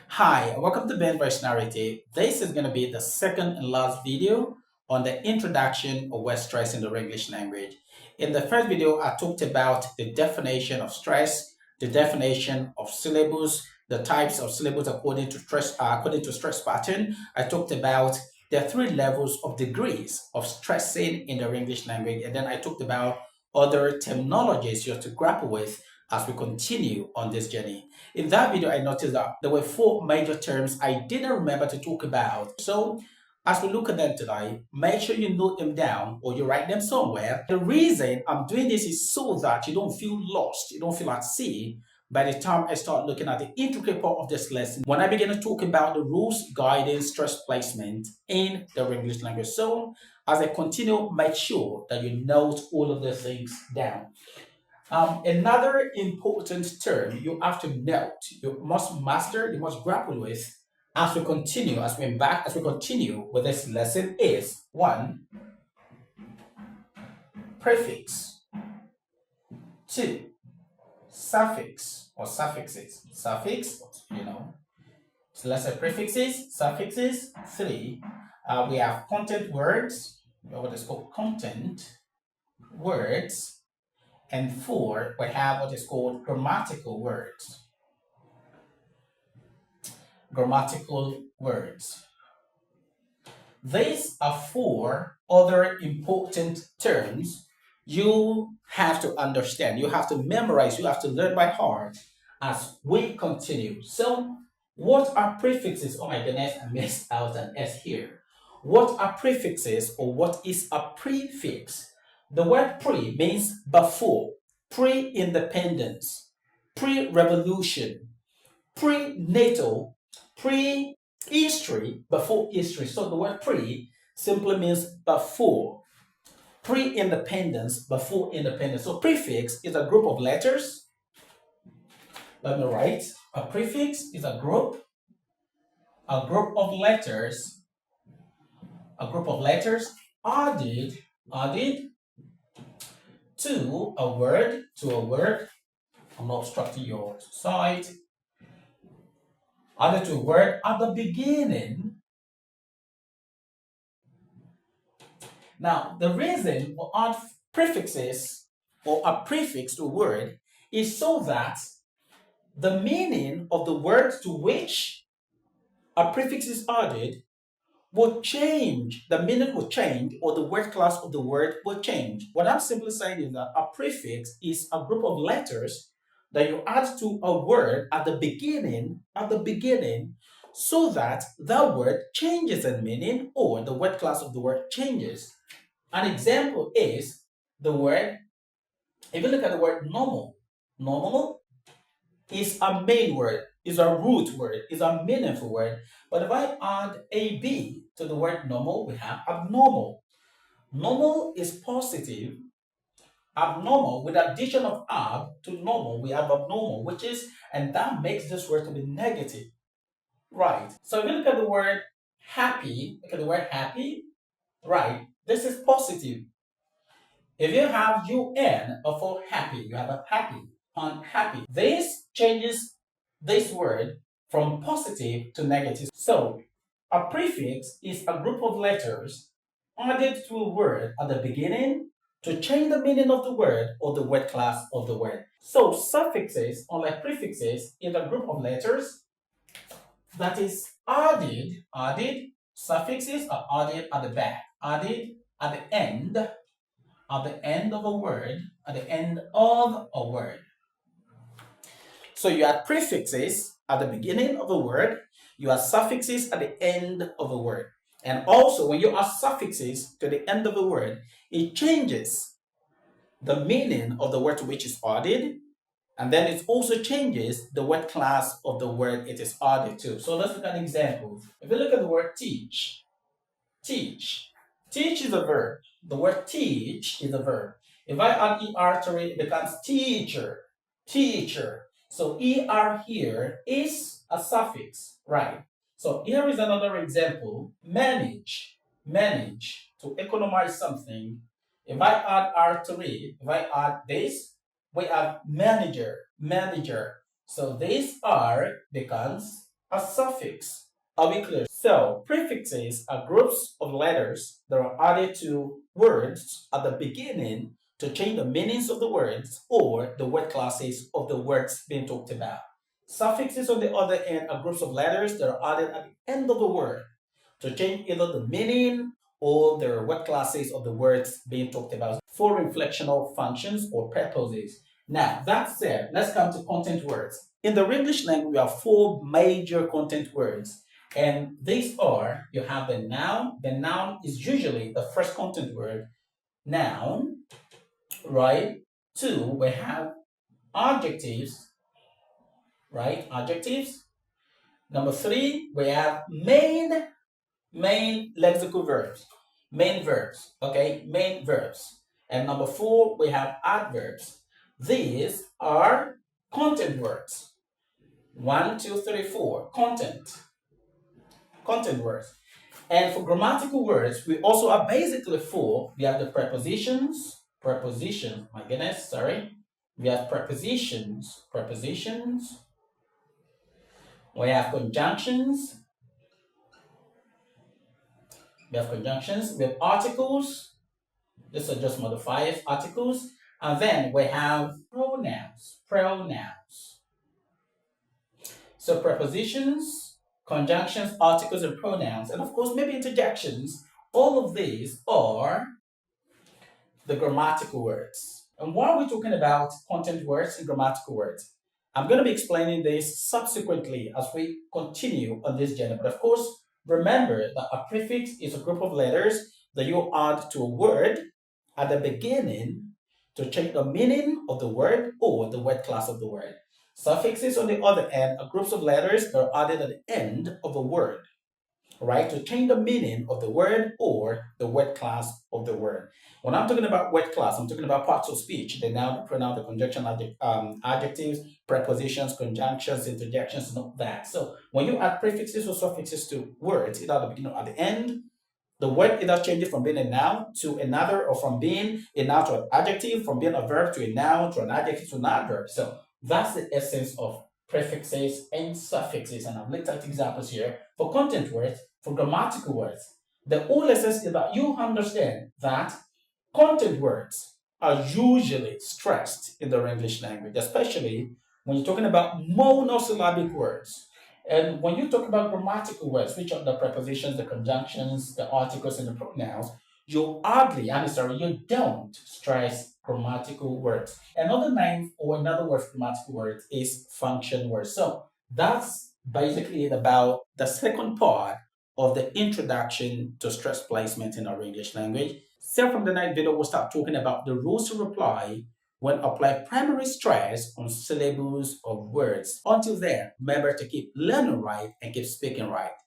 Hi, welcome to Ben Voice Narrative. This is going to be the second and last video on the introduction of word stress in the English language. In the first video, I talked about the definition of stress, the definition of syllables, the types of syllables according to stress pattern. I talked about the three levels of degrees of stressing in the English language, and then I talked about other terminologies you have to grapple with as we continue on this journey. In that video, I noticed that there were four major terms I didn't remember to talk about. So as we look at them today, make sure you note them down or you write them somewhere. The reason I'm doing this is so that you don't feel lost, you don't feel at sea by the time I start looking at the intricate part of this lesson, when I begin to talk about the rules guiding stress placement in the English language. So as I continue, make sure that you note all of the things down. Another important term you have to note, you must master, you must grapple with as we continue, as we continue with this lesson is one, prefix, two, suffix or suffixes. Suffix, So let's say prefixes, suffixes. Three, we have content words, what is called content words. And four, we have what is called grammatical words. Grammatical words. These are four other important terms you have to understand. You have to memorize, you have to learn by heart as we continue. So, what are prefixes? Oh my goodness, I missed out an S here. What are prefixes or what is a prefix? The word pre means before, pre-independence, pre-revolution, pre-natal, pre-history, before history. So the word pre simply means before, pre-independence, before independence. So prefix is a group of letters. Let me write. A prefix is a group of letters, added to a word. I'm not obstructing your sight. Added to a word at the beginning. Now, the reason we add prefixes or a prefix to a word is so that the meaning of the word to which a prefix is added will change. The meaning will change, or the word class of the word will change. What I'm simply saying is that a prefix is a group of letters that you add to a word at the beginning, so that that word changes in meaning, or the word class of the word changes. An example is the word, if you look at the word normal is a main word, is a root word, is a meaningful word. But if I add AB to the word normal, we have abnormal. Normal is positive. Abnormal, with addition of ab to normal, we have abnormal, and that makes this word to be negative. Right. So if you look at the word happy, right, this is positive. If you have un before happy, you have a happy, unhappy. This changes this word from positive to negative. So a prefix is a group of letters added to a word at the beginning to change the meaning of the word or the word class of the word. So suffixes, unlike prefixes, is a group of letters that is added. Suffixes are added at the back, added at the end of a word, So you add prefixes at the beginning of a word, you add suffixes at the end of a word. And also, when you add suffixes to the end of a word, it changes the meaning of the word to which it's added, and then it also changes the word class of the word it is added to. So let's look at examples. If you look at the word teach is a verb. The word teach is a verb. If I add er to it, it becomes teacher. So er here is a suffix, right? So here is another example. Manage, to economize something. If I add er to it, if I add this, we have manager. So this er becomes A suffix. Are we clear? So, prefixes are groups of letters that are added to words at the beginning to change the meanings of the words or the word classes of the words being talked about. Suffixes, on the other hand, are groups of letters that are added at the end of the word to change either the meaning or the word classes of the words being talked about for inflectional functions or purposes. Now, that said, let's come to content words. In the English language, we have four major content words. And these are, you have the noun. The noun is usually the first content word, noun, right? Two, we have adjectives, right? Adjectives. Number three, we have main lexical verbs, main verbs, okay, main verbs. And number four, we have adverbs. These are content words. One, two, three, four, content words. And for grammatical words, we also have basically four. We have the prepositions, my goodness, sorry. We have prepositions. We have conjunctions. We have articles. These are just modifiers, articles. And then we have pronouns. So prepositions, conjunctions, articles, and pronouns. And of course, maybe interjections. All of these are the grammatical words. And why are we talking about content words and grammatical words? I'm going to be explaining this subsequently as we continue on this journey. But of course, remember that a prefix is a group of letters that you add to a word at the beginning to change the meaning of the word or the word class of the word. Suffixes, on the other hand, are groups of letters that are added at the end of a word, right, to change the meaning of the word or the word class of the word. When I'm talking about word class, I'm talking about parts of speech, the noun, the pronoun, the conjunction, adjectives, prepositions, conjunctions, interjections, and all that. So when you add prefixes or suffixes to words, either at the beginning or at the end, the word either changes from being a noun to another, or from being a noun to an adjective, from being a verb to a noun to an adjective to an adverb. So that's the essence of prefixes and suffixes. And I've looked at examples here for content words, for grammatical words. The whole essence is that you understand that content words are usually stressed in the English language, especially when you're talking about monosyllabic words. And when you talk about grammatical words, which are the prepositions, the conjunctions, the articles, and the pronouns, you don't stress grammatical words. Another name or another word for grammatical words is function words. So that's basically it about the second part of the introduction to stress placement in our English language. So from the next video, we'll start talking about the rules to reply when apply primary stress on syllables of words. Until then, remember to keep learning right and keep speaking right.